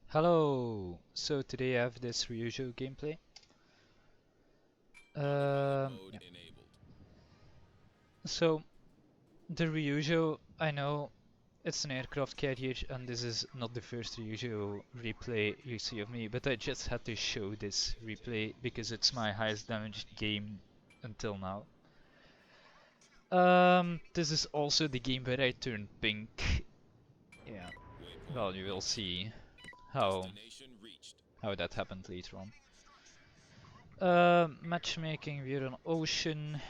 Hello! So today I have this Ryuujou gameplay. Yeah. So the Ryuujou, I know it's an aircraft carrier and this is not the first Ryuujou replay you see of me, but I just had to show this replay because it's my highest damaged game until now. This is also the game where I turned pink. Yeah. Well, you will see how that happened later on. Matchmaking, we're on Ocean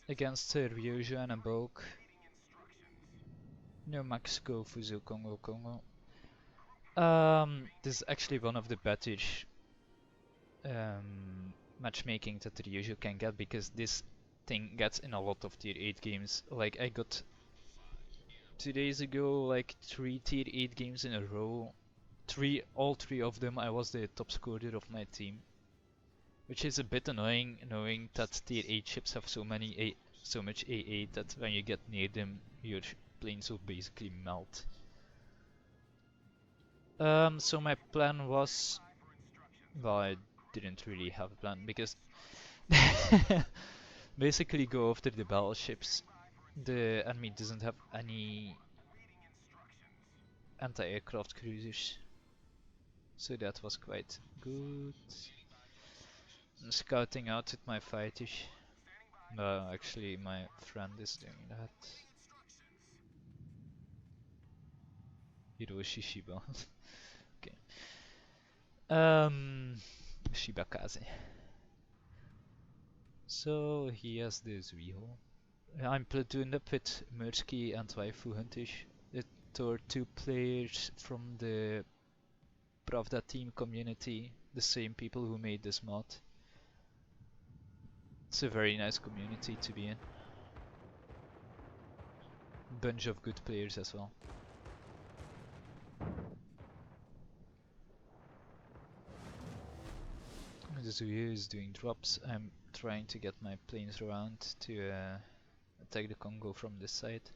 against Ryuujou and a Boke. New Mexico, Fuzu, Congo, Congo. This is actually one of the better matchmaking that Ryuujou can get because this thing gets in a lot of tier 8 games. Like I got 2 days ago like 3 tier 8 games in a row. All three of them I was the top scorer of my team. Which is a bit annoying knowing that tier 8 ships have so much AA that when you get near them your planes will basically melt. So my plan was, well, I didn't really have a plan because basically go after the battleships. The enemy doesn't have any anti-aircraft cruisers, so that was quite good. I'm scouting out with my fighters. No, actually my friend is doing that. Hiroshi Shiba. Okay. Shibakaze. So he has this wheel. I'm platooned up with Mursky and Waifu Hunter. It are two players from the Pravda team community, the same people who made this mod. It's a very nice community to be in. Bunch of good players as well. The Zuyu is doing drops. I'm trying to get my planes around to attack the Congo from this side.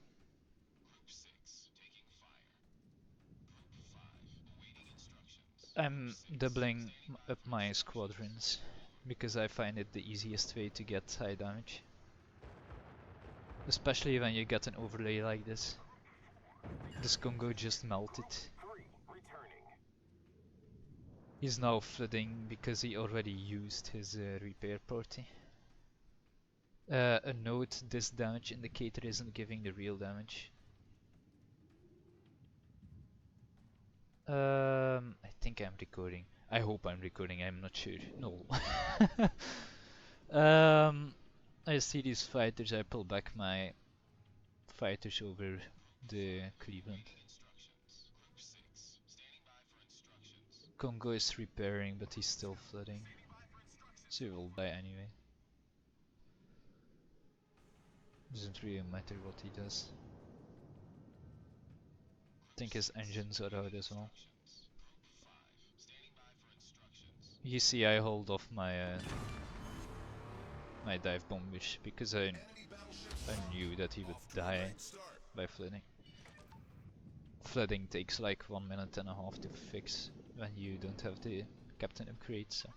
I'm doubling up my squadrons because I find it the easiest way to get high damage. Especially when you get an overlay like this. This Congo just melted. He's now flooding because he already used his repair party. A note, this damage indicator isn't giving the real damage. I think I'm recording. I hope I'm recording, I'm not sure. No. I see these fighters, I pull back my fighters over the Cleveland. Congo is repairing, but he's still flooding. So he will die anyway. Doesn't really matter what he does. I think his engines are out as well. You see, I hold off my my dive bombers because I knew that he would die by flooding. Flooding takes like 1.5 minutes to fix when you don't have the captain upgrade. So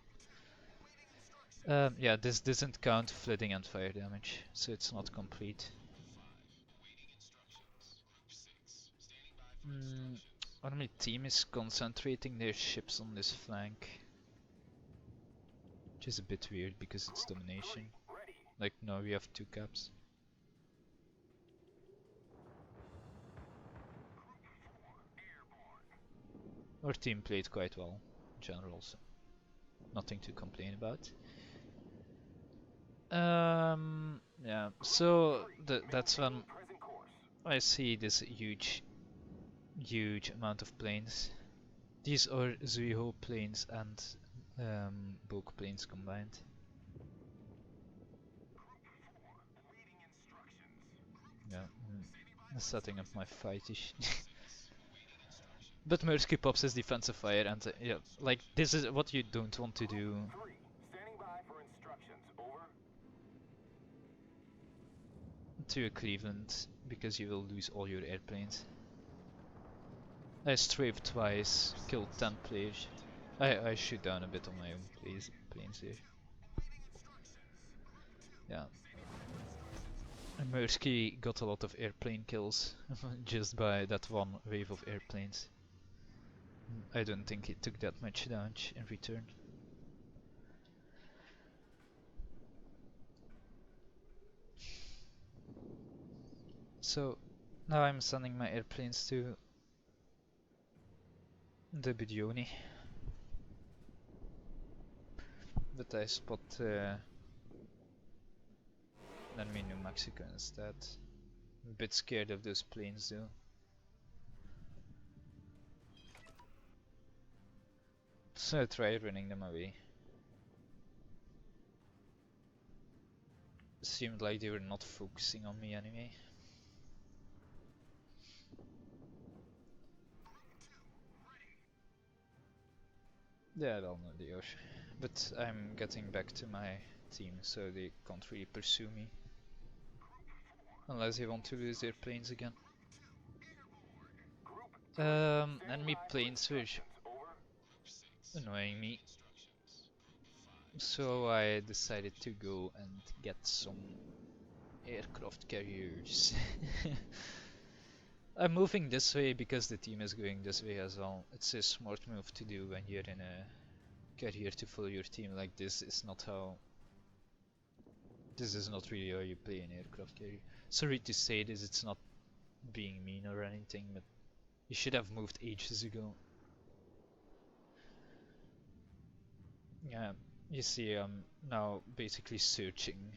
yeah, this doesn't count flooding and fire damage, so it's not complete. Enemy team is concentrating their ships on this flank. Which is a bit weird because it's domination. Like now we have two caps. Our team played quite well in general, so nothing to complain about. Yeah, so that's when I see this huge amount of planes. These are Zuiho planes and Boke planes combined. Yeah, setting up my fighters. But Mursky pops his defensive fire and yeah, like this is what you don't want to do. To a Cleveland because you will lose all your airplanes. I strafed twice, killed 10 players. I shoot down a bit on my own planes here. Yeah. And Mirsky got a lot of airplane kills just by that one wave of airplanes. I don't think he took that much damage in return. So now I'm sending my airplanes to the Bidioni. But I spot enemy New Mexico instead. I'm a bit scared of those planes though. So I try running them away. Seemed like they were not focusing on me anyway. Yeah, well, no, they are. But I'm getting back to my team, so they can't really pursue me. Unless they want to lose their planes again. Enemy planes were annoying me. So I decided to go and get some aircraft carriers. I'm moving this way because the team is going this way as well. It's a smart move to do when you're in a carrier to follow your team like this. It's not how... This is not really how you play an aircraft carrier. Sorry to say this, it's not being mean or anything, but you should have moved ages ago. Yeah, you see I'm now basically searching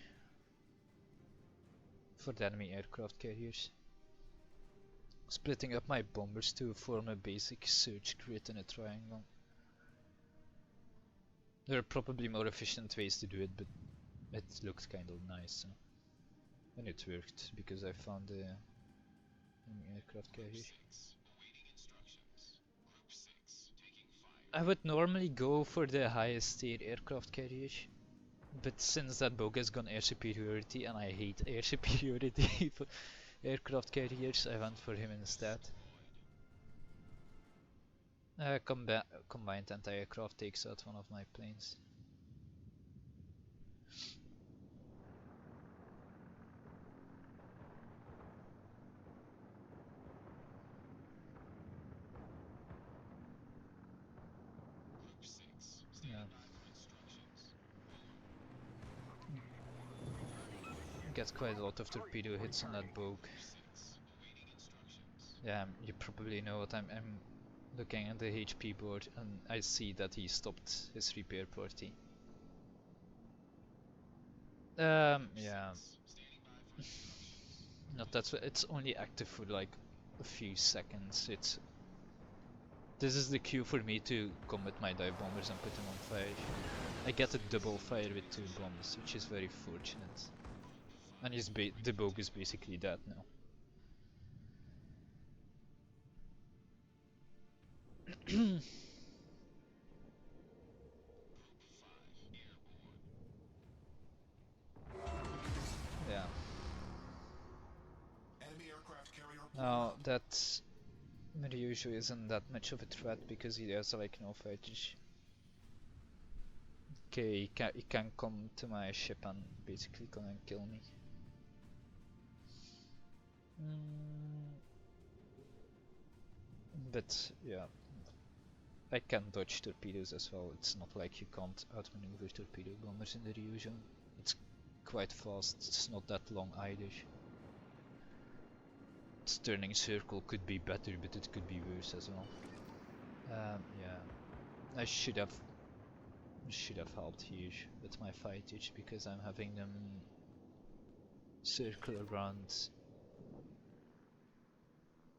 for the enemy aircraft carriers. Splitting up my bombers to form a basic search grid in a triangle. There are probably more efficient ways to do it, but it looked kind of nice. So. And it worked, because I found the enemy aircraft carrier. I would normally go for the highest tier aircraft carrier, but since that bug has gone air superiority, and I hate air superiority for aircraft carriers, I went for him instead. Combined anti-aircraft takes out one of my planes. Yeah. Get quite a lot of torpedo hits on that bug. Yeah, you probably know what I'm looking at the HP board, and I see that he stopped his repair party. Yeah. Not that it's only active for like a few seconds. This is the cue for me to come with my dive bombers and put them on fire. I get a double fire with 2 bombs, which is very fortunate. And the bug is basically dead now. Yeah. Now that Ryuujou isn't that much of a threat because he has like no fighters. Okay, he can come to my ship and basically come and kill me. But yeah, I can dodge torpedoes as well. It's not like you can't outmaneuver torpedo bombers in the Ryuujou. It's quite fast, it's not that long either. Its turning circle could be better, but it could be worse as well. Yeah, I should have helped here with my fighters because I'm having them circle around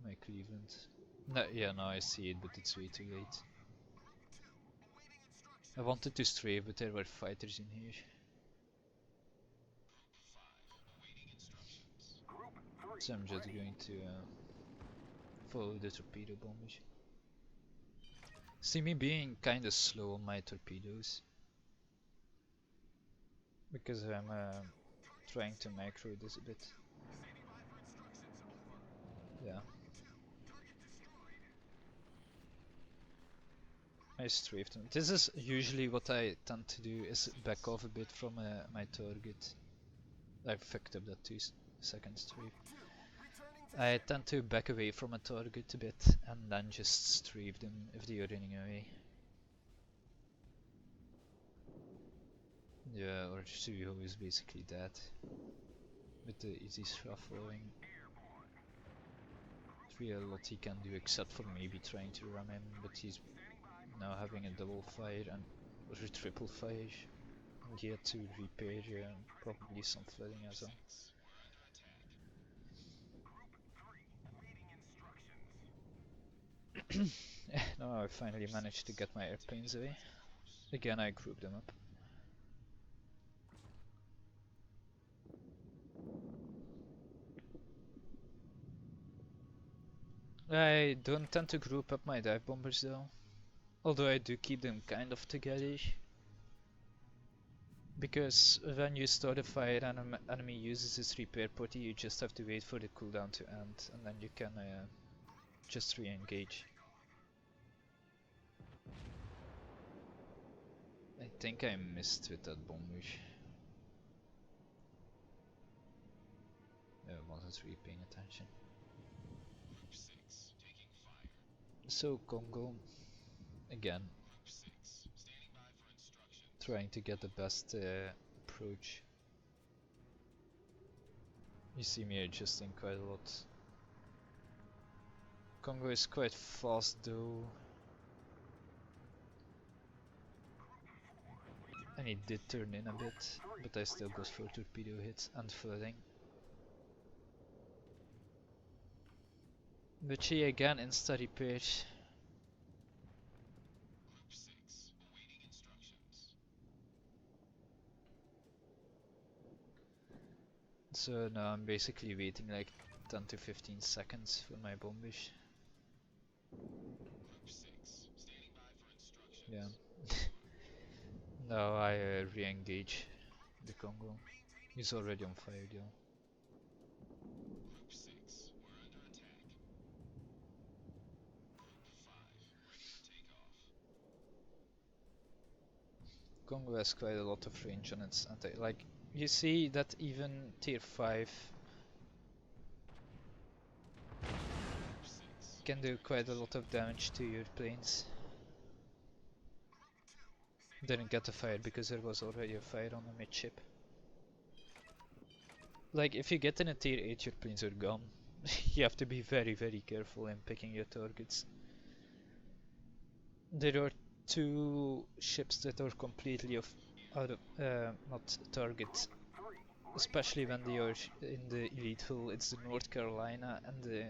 my Cleveland. No, yeah, now I see it, but it's way too late. I wanted to strafe, but there were fighters in here. So I'm just going to follow the torpedo bombers. See me being kinda slow on my torpedoes. Because I'm trying to macro this a bit. Yeah. I strafed him. This is usually what I tend to do, is back off a bit from my target. I fucked up that 2 second strafe. I tend to back away from a target a bit and then just strafe them if they are running away. Yeah, or Ryuujou is basically dead with the easy shuffling. There's really a lot he can do except for maybe trying to ram him, but he's now having a double fire and or a triple fire. And he had to repair probably some flooding as well. Now I finally managed to get my airplanes away. Again, I grouped them up. I don't tend to group up my dive bombers though, although I do keep them kind of together. Because when you start a fire and an enemy uses his repair potty, you just have to wait for the cooldown to end, and then you can just re-engage. I think I missed with that bomber. I wasn't really paying attention. So Congo, again, trying to get the best approach. You see me adjusting quite a lot. Congo is quite fast though. And he did turn in a bit, but I still go for torpedo hits and flooding. But she again insta repairs. So now I'm basically waiting like 10 to 15 seconds for my bombers. Yeah. Now I re-engage the Congo. He's already on fire though. Congo has quite a lot of range on its anti. Like, you see that even tier 5 can do quite a lot of damage to your planes. Didn't get a fire because there was already a fire on the midship. Like, if you get in a tier 8, your planes are gone. You have to be very, very careful in picking your targets. There are 2 ships that are completely out of not target, especially when they are in the elite pool. It's the North Carolina and the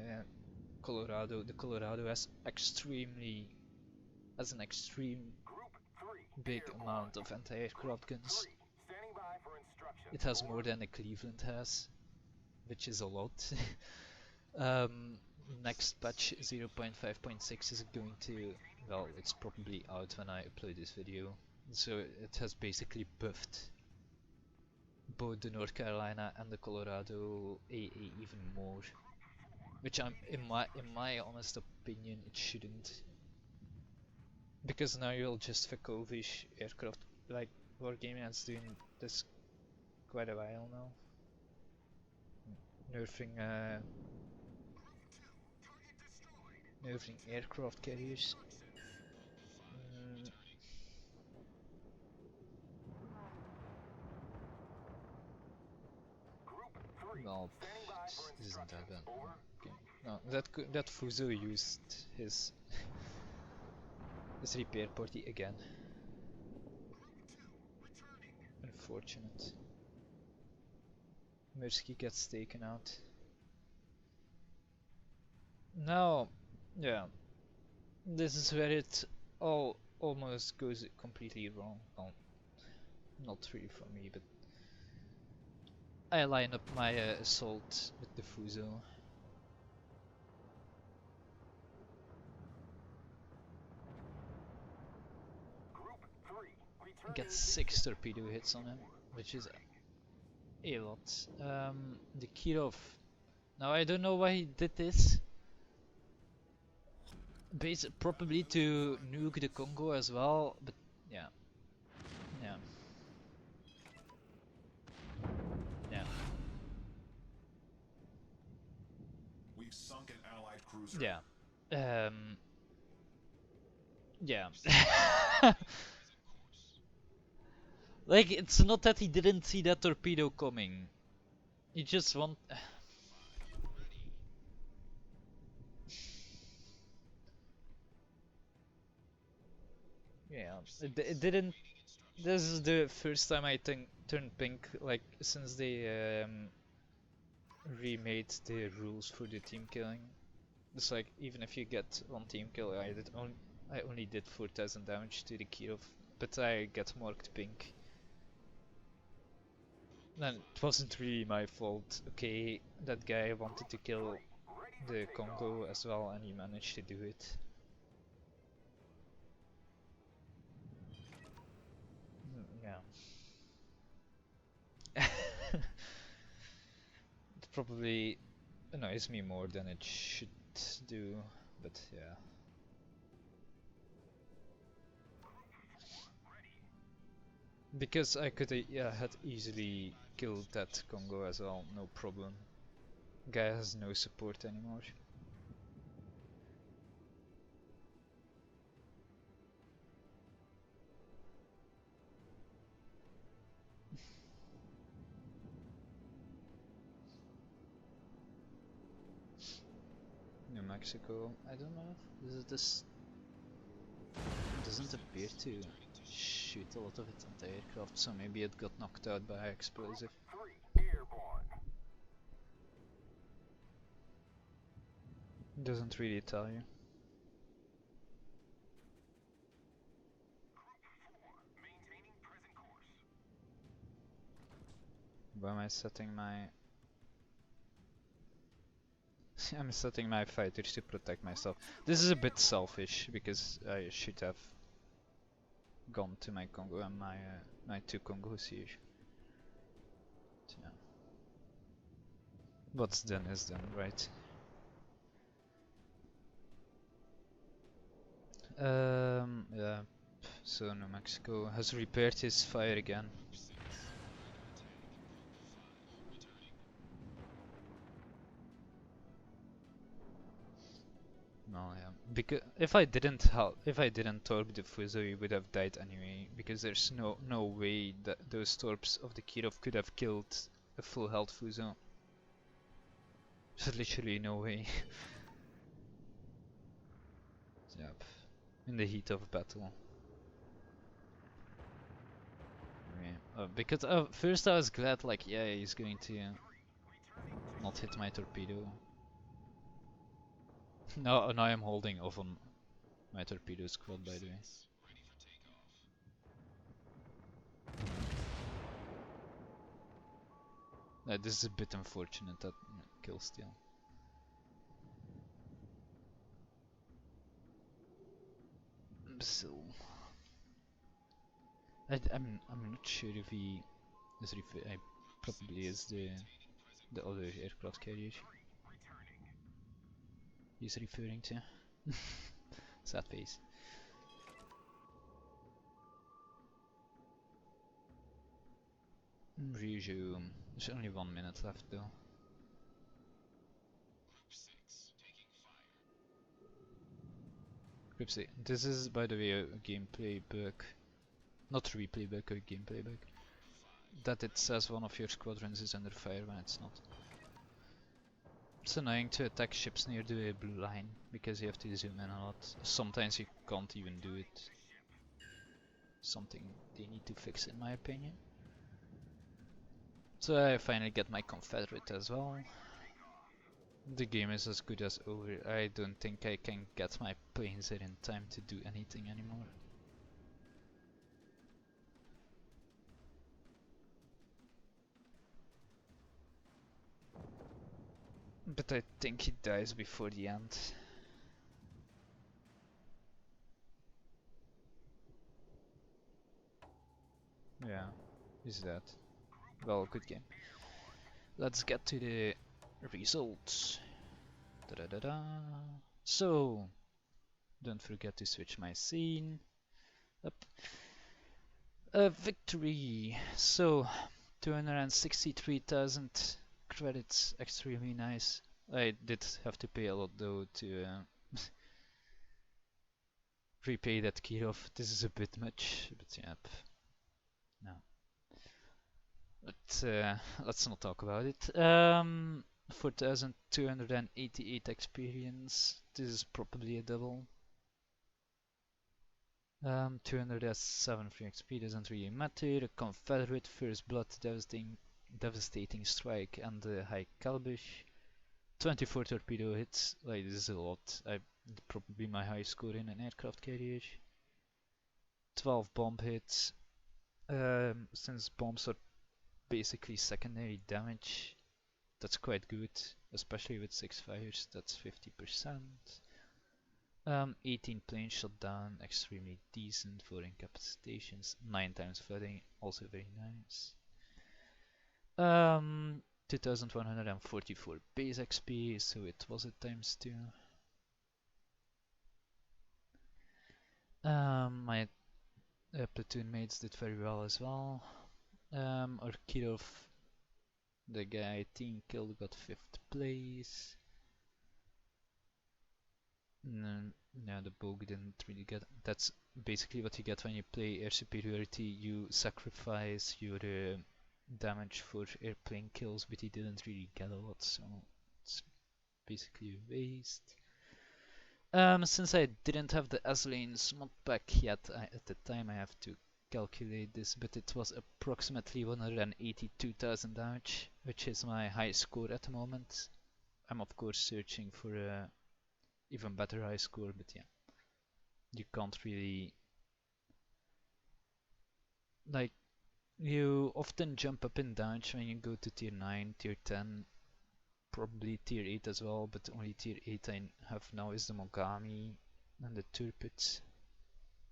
Colorado. The Colorado has an extreme big amount of anti-aircraft guns. It has more than the Cleveland has, which is a lot. Next patch 0.5.6 is going to, well, it's probably out when I upload this video, so it has basically buffed both the North Carolina and the Colorado AA even more, which in my honest opinion it shouldn't, because now you'll just fuck over aircraft. Like, Wargaming has doing this quite a while now, nerfing aircraft carriers. Well, this isn't that bad. Okay. No, that Fuso used his repair party again. Unfortunate. Mirsky gets taken out. Now, yeah, this is where it all almost goes completely wrong. Well, not really for me, but I line up my assault with the Fuso. Get 6 torpedo hits on him, which is a lot. The Kirov. Now I don't know why he did this. Probably to nuke the Congo as well, but yeah. Yeah. Yeah. We've sunk an allied cruiser. Yeah. Yeah. Like, it's not that he didn't see that torpedo coming. He just want. Yeah. It didn't. This is the first time I think turned pink, like, since they remade the rules for the team killing. It's like, even if you get one team kill, I only did 4000 damage to the Kirov, but I get marked pink. And it wasn't really my fault. Okay, that guy wanted to kill the Congo as well, and he managed to do it. Yeah. It probably annoys me more than it should do, but yeah. Because I could yeah, had easily killed that Congo as well, no problem. Guy has no support anymore. New Mexico, I don't know. This doesn't appear to shoot a lot of its anti-aircraft, so maybe it got knocked out by explosive. Doesn't really tell you. Why am I setting my... I'm setting my fighters to protect myself. This is a bit selfish, because I should have gone to my Congo and my two Congos here. Yeah. What's done is done, right? Yeah. So New Mexico has repaired his fire again. No, yeah. Because if I didn't torp the Fuso, he would have died anyway. Because there's no way that those torps of the Kirov could have killed a full health Fuso. There's literally no way. Yep. In the heat of battle. Okay. Because first I was glad, like, yeah, he's going to not hit my torpedo. Now I'm holding off on my torpedo squad, by the way. This is a bit unfortunate, that kill steal. So I'm not sure if he is probably is the other aircraft carrier he's referring to. Sad face. Ryuujou. There's only 1 minute left though. Group C. This is, by the way, a gameplay bug. Not replay bug, a gameplay bug. That it says one of your squadrons is under fire when it's not. It's annoying to attack ships near the blue line, because you have to zoom in a lot. Sometimes you can't even do it. Something they need to fix, in my opinion. So I finally get my Confederate as well. The game is as good as over. I don't think I can get my planes there in time to do anything anymore. But I think he dies before the end. Yeah, he's dead. Well, good game. Let's get to the results. Da -da -da -da. So, Don't forget to switch my scene. Up. Victory! So, 263,000 credits, extremely nice. I did have to pay a lot though to repay that Kirov. This is a bit much, but yeah, no. But let's not talk about it. 4,288 experience. This is probably a double. 207 free XP doesn't really matter. A Confederate First Blood devastating strike and the high calibish. 24 torpedo hits. Like this is a lot. Probably my high score in an aircraft carrier. 12 bomb hits. Since bombs are basically secondary damage, that's quite good, especially with 6 fires. That's 50%. 18 planes shot down, extremely decent for incapacitations. 9 times flooding, also very nice. 2144 base XP, so it was at times 2. My platoon mates did very well as well. Arkirov, the guy team killed, got 5th place. No, the Bogue didn't really get. That's basically what you get when you play air superiority. You sacrifice your damage for airplane kills, but he didn't really get a lot, so it's basically a waste. Since I didn't have the S-Lanes mod pack yet, at the time I have to calculate this, but it was approximately 182,000 damage, which is my high score at the moment. I'm of course searching for a even better high score, but yeah, you can't really like you often jump up in damage when you go to tier 9, tier 10, probably tier 8 as well, but only tier 8 I have now is the Mogami and the Turpits.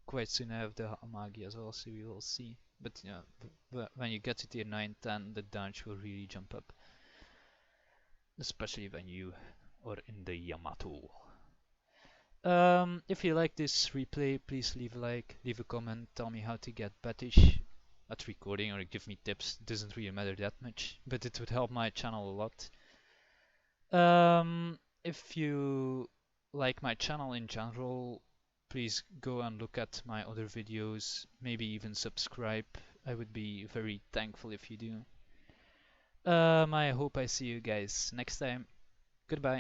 Quite soon I have the Hamagi as well, so we will see. But yeah, when you get to tier 9, 10, the damage will really jump up. Especially when you are in the Yamato. If you like this replay, please leave a like, leave a comment, tell me how to get better at recording or give me tips. It doesn't really matter that much, but it would help my channel a lot. If you like my channel in general, please go and look at my other videos, maybe even subscribe. I would be very thankful if you do. I hope I see you guys next time. Goodbye.